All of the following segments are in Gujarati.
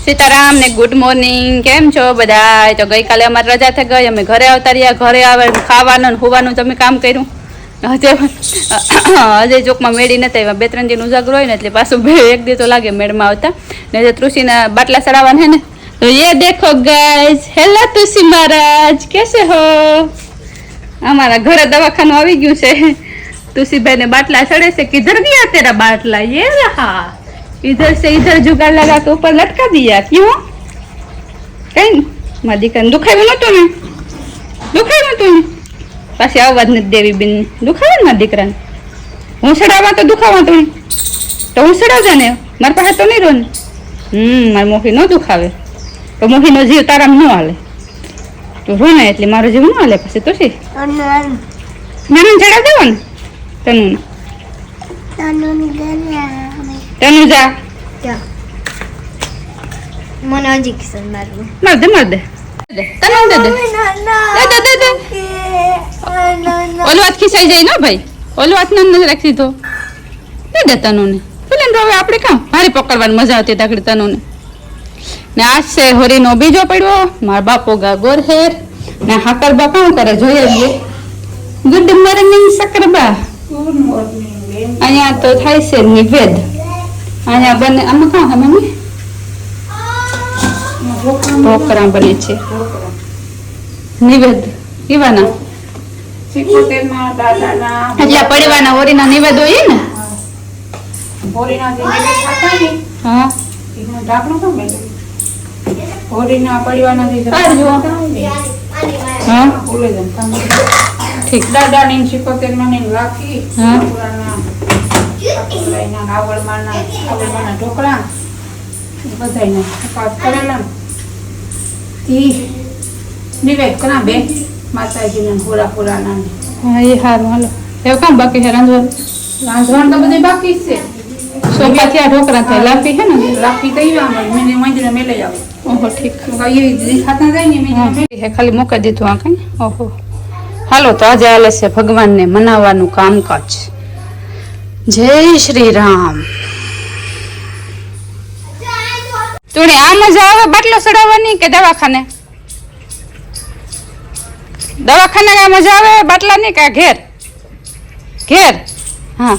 સીતારામ ને ગુડ મોર્નિંગ. કેમ છો બધા? તો ગઈકાલે અમારી રજા થઈ ગઈ, અમે ઘરે આવતા રહ્યા. ઘરે આવે ખાવાનું ને હોવાનું તમે કામ કર્યું. હજે ચોકમાં મેળી નથી આવ્યા. 2-3 દિન ઉજાગરો હોય ને એટલે પાછું એક દી તો લાગે મેળમાં આવતા ને. તુલસીના બાટલા ચડાવવાના હે ને, તો ये देखो गाइस, हेलो तुलसी महाराज, कैसे हो? हमारा घर दवाखाना આવી ગયું છે. तुलसीभाई ने बाटला चढ़े से, किधर गया तेरा बाटला? ये रहा, इधर से इधर जुगाड़ लगा के ऊपर लटका दिया. क्यों? कहीं मारी દીકરાને દુખાવ્યું નતું ને? દુખાવ્યું નતું ને? પાછી આવવા જ નથી દેવી બેન. દુખાવે ને મારા દીકરાને? હું સડાવવા તો દુખાવા તો હું સડાવજા ને, મારા પાસે તો નહીં રહો ને. મારી મોહી ન દુખાવે તો મોહીનો જીવ તારામ ન હાલે. તું રો ને એટલે મારો જીવ ન હાલે. પછી તો છે નાનું ચડાવ દેવો ને તનુ જા મને હજી કિશન મારવું માર દે તનુ દે ઓલો હાથ ખિસાઈ જાય ને ભાઈ. ઓલો હાથ નથી રાખી દીધો. દે તનુ ને પેલે હવે આપણે કામ ભારે પકડવાની મજા આવતી તાકડી તનુ ને. આજ છે હોરીનો બીજો પડ્યો. મારા બાપો ગા ગોરહેર ને હાકરબા કામ કરે જોઈએ. ગુડ મોર્નિંગ સકરબા. Good morning. અહીંયા તો થાય છે નિવેદ. અહીંયા બને આમાં કામ હે મમ્મી? ઢોકળા બને છે. નિવેદ ઈવાના એટલે પડવાના હોરીના નિવેદ હોય ને. હોરીના જે નિવેદ ખાતા ને હા એનો ઢાકણું કેમ બેઠું? હોરીના પડવાના જે હા બોલે છે ઠીક. દાદાની 76 ની રાખી હા. પુરાના આવડમાના ઢોકળા બધાને ઉપાસ કરેલા ઈ નિવેદ કરા બે માતાજીને પુરાના હા એ સારું હાલો. એવું કામ બાકી છે રાંધવાનું? રાંધવાનું તો બધે બાકી જ છે. સોપાથી આ ઢોકળા થાય લાપી છે ને રાખી દઈ મને મંદિરે મેલે જાવ. ઓહો ઠીક એવી ખાતા જાય ને મેં હે ખાલી મૂકી દીધું આ કઈ. ઓહો હાલો તો આજે હાલે છે ભગવાનને મનાવવાનું કામકાજ. જય શ્રી રામ. તુણે આ મજા આવે બાટલો ચડાવવાની કે દવાખાને? દવાખાને આ મજા આવે બાટલાની કે ઘેર? ઘેર. હા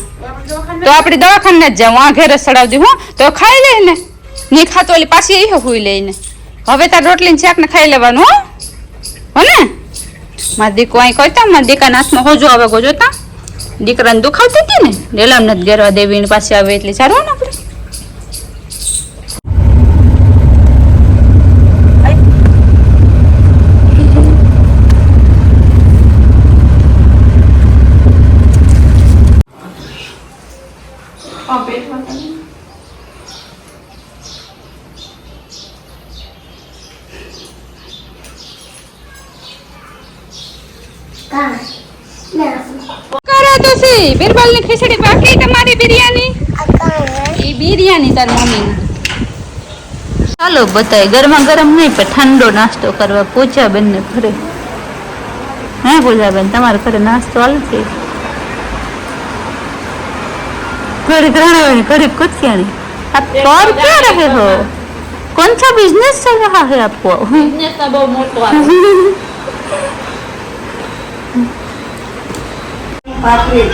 તો આપણે દવાખાને જ જાઉં. આ ઘેર જ ચડાવતી હું તો ખાઈ લે ને. ની ખાતો ઓલી પાછી એ હુઈ લઈને. હવે તાર રોટલી શાક ને ખાઈ લેવાનું હો ને. મારા દીકો અહીં કહેતા મારા દીકાના હાથમાં હોજો આવે ગો જોતા. દીકરાને દુખાવતી હતી ને ડેલામ નથી ગેરવા દેવી પાછી આવે એટલે સારું ને આપણે. કરો તો સી બિરબલ ની ખીચડી બાકી તમારી બિરયાની ઈ બિરયાની તાર મમ્મી. ચાલો બતાય ગરમા ગરમ નહીં પણ ઠંડો નાસ્તો કરવા પૂજા બેન ને ઘરે. હે પૂજા બેન તમારા ઘરે નાસ્તો હાલ છે? ઘરે घड़ी घड़ी कुछ क्या नहीं. आप और क्या रहे हो? कौन सा बिजनेस चल रहा है आपको? બિઝનેસ તો બહુ મોટો આ પાપડી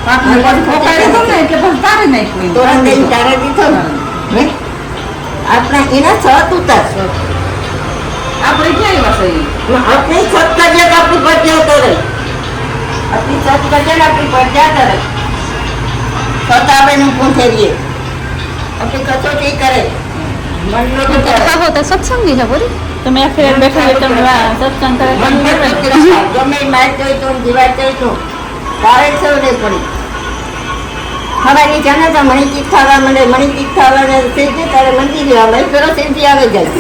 પાપડી તો ને એટલે પણ તારે નહીં તો અંદર તારે દીધો ને આપણા એના છત ઉતાર આપણે ક્યાં આવ્યા છે? આપણી છત કરજે તો આપણી પર જતો રહે. આપણી છત કરજે ને આપણી પર જતો રહે. છત આવે ને પૂછે રહીએ આપણી કચોટી કરે મનનો તો क्या होता सत्संग है बोली તો મેં ફેર બેઠા તમે સત્સંગ કરે ગમે માઇક જોઈ તો દિવાળ જોઈ તો તારે સૌ નહીં પડી. હવાની જાણે તો મણીચીક ખાવા મળે. મણીચીક ખાવાને થઈ જાય તારે મંદિર આવે પેલો સેન્ટી આવે જાય.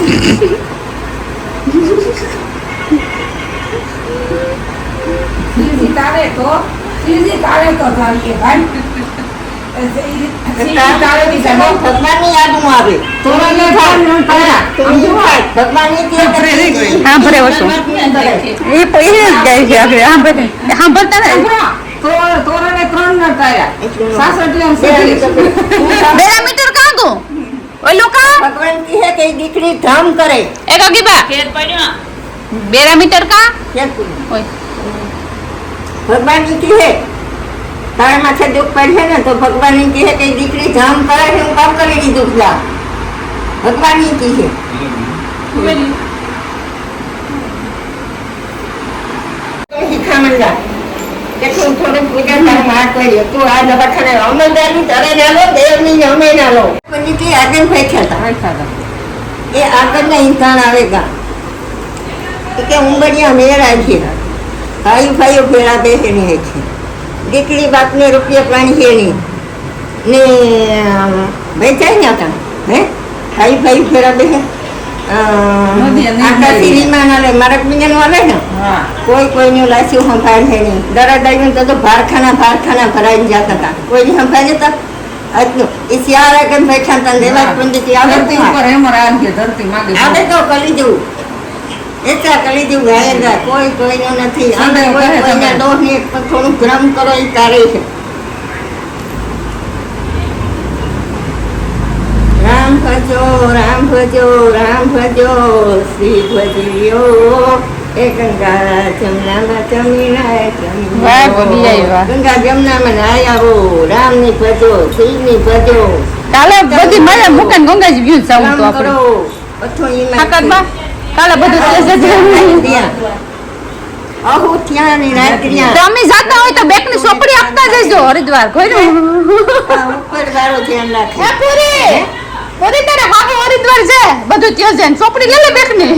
શિવજી તારે તો ધારીએ ભાઈ. ભગવાનની યાદમાં આવે हाँ भरे वर्षों ये पहले गए थे अभी हाँ भरे हाँ भरता है તોરણે 3 નતા આયા 66 मेरा मीटर कहाँ को ओलो का भगवान की है कि કઈ દીકરી ધામ કરે એ ગગીબા ફેર પડ્યો બેરામીટર કા કેમ પૂરી? ઓય ભગવાન ની કહે તારા માથે દુઃખ પડશે ને તો ભગવાન ની કહે કઈ દીકરી ધામ કરે છે હું કામ કરી દીધું પેલા ભગવાન ની કહે શિખામણ જા કે તું થોડું પૂજા તારા માં કરી તું આ દવાખાને અમલદારની તારે ના લો દેવની અમે ના લો પંડિત આગળ ફેંક્યા હતા એ આગળના ઇન્સાન આવેગા કે ઉંબરિયા મેળા છે ભાઈ ભાઈઓ ભેળા બેસેની હે છે દીકરી બાપને રૂપિયા પાણી છે નહીં ને વેચાઈ ના હતા હે ભાઈ ભાઈ ભેળા બેસે આકાશી વિમાન હાલે મારા બીજાનું હાલે ને હા કોઈ કોઈનું લાસ્યું સંભાળ છે નહીં દરદ આવ્યું તો ભારખાના ભરાઈને જતા હતા કોઈની સંભાળ નતા આજનું એ શિયાળા કેમ બેઠા હતા દેવાજ પંડિત આવે ધરતી ઉપર એમ રાખજે ધરતી માગે આવે તો કરી દઉં એટલા કરી દઉં ગાયેલા કોઈ કોઈનું નથી અમે કોઈ કોઈના દોષને થોડું ભ્રમ કરો એ તારે છે રામ ભજો રામ ભજો રામ ભજો શ્રી ભજ્યો એ ગંગા જમનામાં જમીના વાહ, બોલી જાય, વાહ. ગંગા જમનામાં નાય આવો રામ ની ભજો શ્રી ની ભજો કાલે બધી મને મુકન ગંગાજી વ્યૂ જાઉં તો રામ આપણે કરો અથો ઈમાં ઠાકરબા કાલે બધું તેજ જ અહુ ત્યાં ની રાત્રિયા તમે જાતા હોય તો બેક ની સોપડી આપતા જજો હરિદ્વાર કોઈ ઉપર વાળો ધ્યાન રાખે હે પૂરી પૂરી તારે હાહુ હરિદ્વાર છે બધું ત્યાં છે સોપડી લે લે બેક ની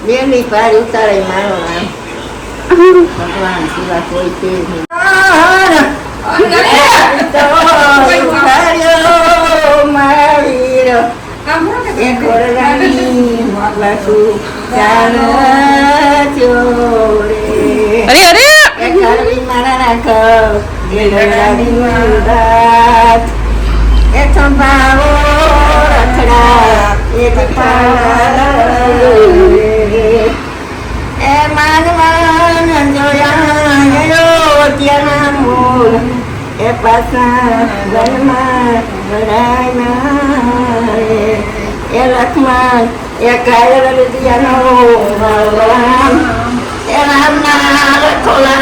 બેની પાર ઉતારે મારો નામ ભગવાન સિવા કોઈ છે નહીં માવીર એ ઘોડરાની વાસુ ચાલ ચોરે અરે અરે એ ઘરવી મારા રાખ એ ઘોડરાની રાત એ સંભાવો રથડા એ એ માનવાન જોયા ત્યાંના મૂળ એ પાછા વનમાં વડાયના એ લક્ષ્મણ એ કાયર લુધિયાનો રામ એ રામના લખોલા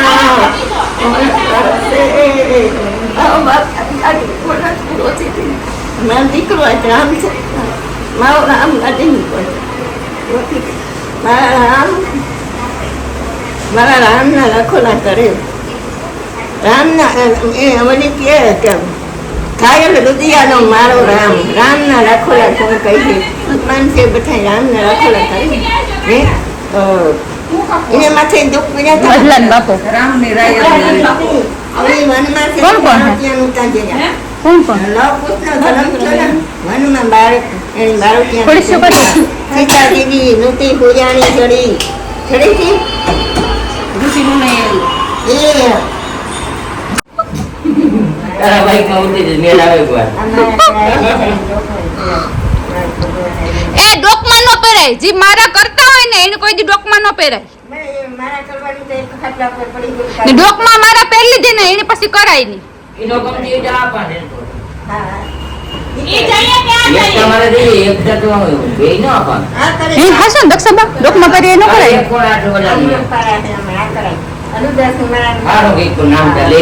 મારો દીકરો રામ છે મારો રામ નથી મારા રામના લખોલા કરે રામના એ અમલી કહે કે ઘાયલ રુદિયાનો મારો રામ રામના લખોલા કોણ કહી ભગવાન છે બધા રામના લખોલા કરે હે એને માથે દુઃખ પડ્યા ભજલાન બાપુ રામની રાય હવે વનમાં છે કોણ કોણ? ત્યાં ઉતા જયા કોણ કોણ લવકુશનો જન્મ થયો ને વનમાં બાળક એની બાળક થોડી શું કરી સીતા દીદી નૂતી પૂજાણી ચડી હતી ઋષિનું નહીં એ તારા બાઈક માં ઉતરી જશે, મેલ આવે એકવાર. એ ડોકમાં નો પહેરાય જે મારા કરતા હોય ને એને કોઈ દી ડોકમાં નો પહેરાય મારા કરવાની તો એક ખાટલા પર પડી ગયું ને ડોકમાં મારા પહેરી લીધી ને એને પછી કરાય નહીં એનો કંપની જ આપવાને તો. હા ઈ જઈએ ક્યાં એક જઈએ તમારે દઈએ, એક તો તમારે બેય ન આપવાના. આ કરે એ હશે ને દક્ષબા ડોકમાં પહેરી ન આ કરાય એક કોણ આટલું બધા આમ દઈએ? પારા છે અમે આ કરાય અનુદાસ મારા હારું કંઈક તો નામ ચાલે.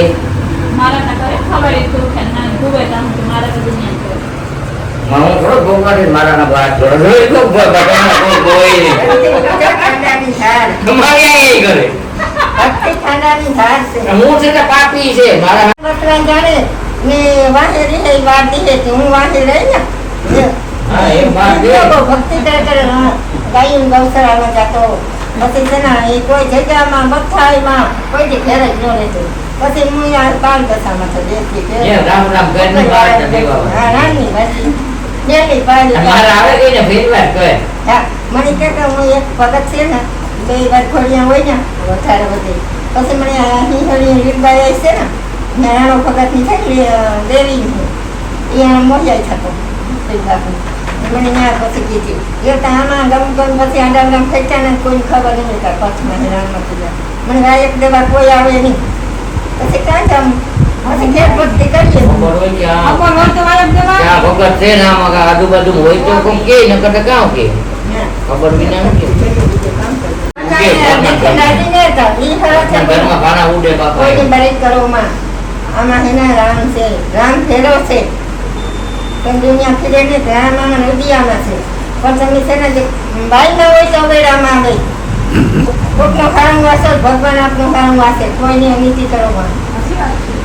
મારા ના કરે ખબર એ તું કે ના તું એ તામ મારા તો દુનિયા કરે માં હું થોડો ભોગવાડે મારાના બાર જોડે. જોઈ તો બધાના કોઈ કોઈ નહીં. ખાંડાની ધાર તમારે આય કરે. ભક્તિ ખાંડાની ધાર છે હું છે કે પાપી છે મારા. બકરા જાણે ને વાહે રહે વાર દીધે તો હું વાહે રહી ને હા, એમ વાત છે. લોકો ભક્તિ કરે ગાયું ગૌશાળામાં જતો પછી તેના એ કોઈ જગ્યામાં બથાઈમાં કોઈ દી ઘેર જ ન રહેતું પછી હું આ બાલ દશામાં તો દેખી એમ રામ રામ ઘરની બહાર જ દેવા. હા નાની બધી ડેલી પાડી મારે આવે કઈ ને ફેરવાર કહે. હા મને કે હું એક ભગત છે ને બે વાર ખોડિયા હોય ને વધારે બધી પછી મને હિંહળી લીંબાઈ છે ને નાનો ભગત ની થાય દેવી એ મોજાઈ થતો મને ત્યાં પછી કીધી એ તો આમાં ગમ ગમ પછી આડા ગામ ખેંચ્યા ને કોઈ ખબર નહીં કે કચ્છમાં રામમાં પૂજા મને ગાયક દેવા કોઈ આવે નહીં પછી ક્યાં જામ પછી ઘેર ભક્તિ કરીએ ખબર હોય કે આ અપર હોય તો વાળા જ આ ભગત છે ને આમાં કાંઈ આજુબાજુ હોય તો કોણ કે નકર તો કાં કે ખબર વિના નથી ઘરમાં ખાના ઉડે બાપા આમાં એના રામ છે, રામ ફેરો છે, પણ દુનિયા ફેરે ને રામ નદીયામાં છે. પણ તમે છે ને જે બાઈ ના હોય તો વેડામાં આવે કોકનો ખાવાનું વાસે ભગવાન આપનો ખાવાનું વાસે કોઈને નીતિ કરવામાં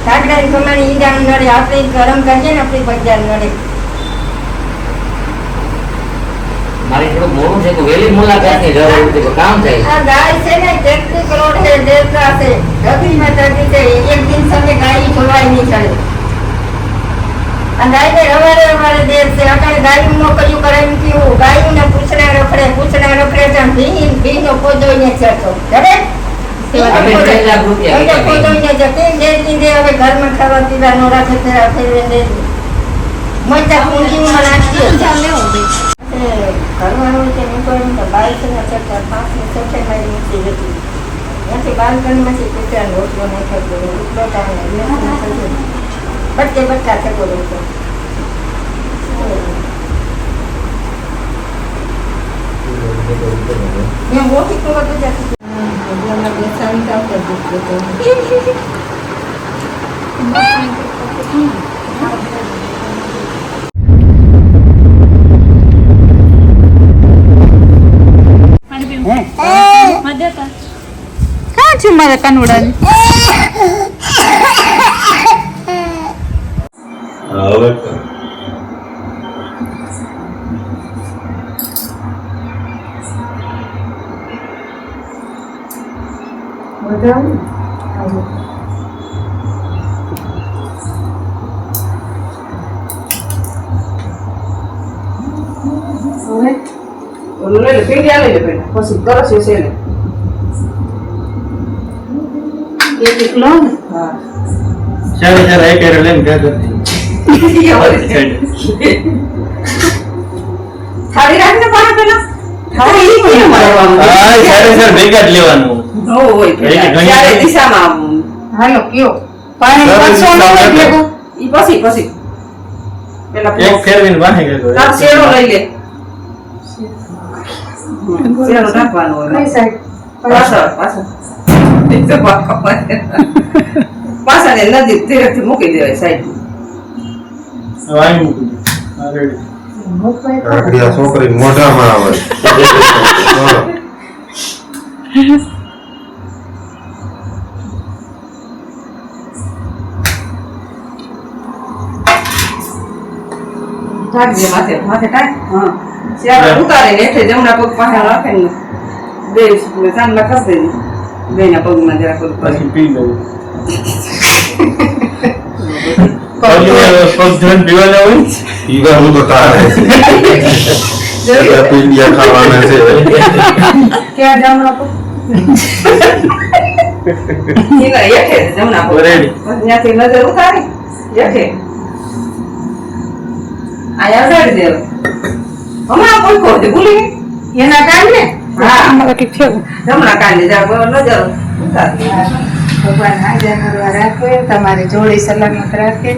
કાકડાની પ્રમાણે ઈંડા નડે, આપણે ગરમ કરીએ ને આપણી બજાર નડે. મારી થોડું મોડું છે કે વહેલી મુલાકાતની જરૂર હતી કામ થાય આ ગાય છે ને 33 કરોડ છે, દેવતા છે, ધરતીમાં ધરતી છે. એક દિન સાથે ગાય છોડવાય નહીં ચડે. આ ગાયને રવારે દેવ છે. આપણે ગાયું નો કયું કરે એમ કેવું ગાયું ને પૂછડા રખડે ત્યાં ભીનો પોદોઈને ચડતો ચડે અમે 3 લાખ રૂપિયા પોદોઈને જતી હવે ઘરમાં ખાવા પીવા નો રાખે ફેરા ફેરવે મજા પૂંજીમાં નાખીએ કરવાનું છે એમ કહ્યું તો બાઈક ને ચડતા 5 ની સફેદ મારી મૂકી હતી. ત્યાંથી બાલ્કનીમાંથી કૂતરાનો રોટલો નાખ્યો બટકા થતો રહેતો. મેં મોટી તો બધું જતું ક્યાં છે મારા કાનુડા? થાળી રાખને પાણી પેલા થાળી કેમ મારવાનું ભેગા જ લેવાનું હોય ચારે દિશામાં હાલો કયો પાણી પાછો ન હોય ભેગો ઈ પછી પેલા એક ફેરવીને વાહે ગયો તાર શેરો લઈ લે શેરો નાખવાનો હોય કઈ સાઈડ પાછળ એક તો પાછળ ને નદી ધીરેથી મૂકી દેવાય સાઈડ વાહે મૂકી આ રેડી કાકડિયા છોકરી મોઢામાં આવે ઢાકજે માથે ટાક હા શેરો ઉતારીને હેઠે જમણા પગ પાસે રાખે ને બે ચાંદલા કરી દેજે બેના પગમાં જરા પગ પછી પી લઉં પગધન પીવાના હોય પીવાનું તો તારે પીંડિયા ખાવાના છે ક્યાં જમણા પગ એના હેઠે જમણા પગ રેડી ત્યાંથી નજર ઉતારી હેઠે આયા ગાડી દેવ હમણાં કોઈ કહો ભૂલી ગઈ એના કાઢને હા ઠીક છે જમણા કાઢને જા નજર ઉતારી ભગવાન હાજર કરવા રાખે તમારી જોડી સલામત રાખે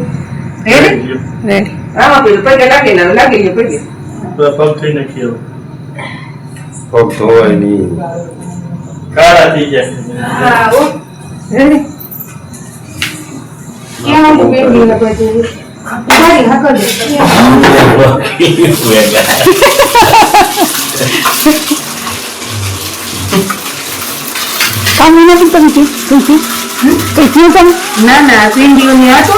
રેડી આમાં પેલું પગે લાગી ગયો પગે પગ થઈ નાખી પગ ધોવાય નહીં કાળા થઈ જાય હા ઓ રેડી ક્યાં બેબી ને બધું મારી હકલ કામ નથી કરતી ના ના પીંડીઓની આટો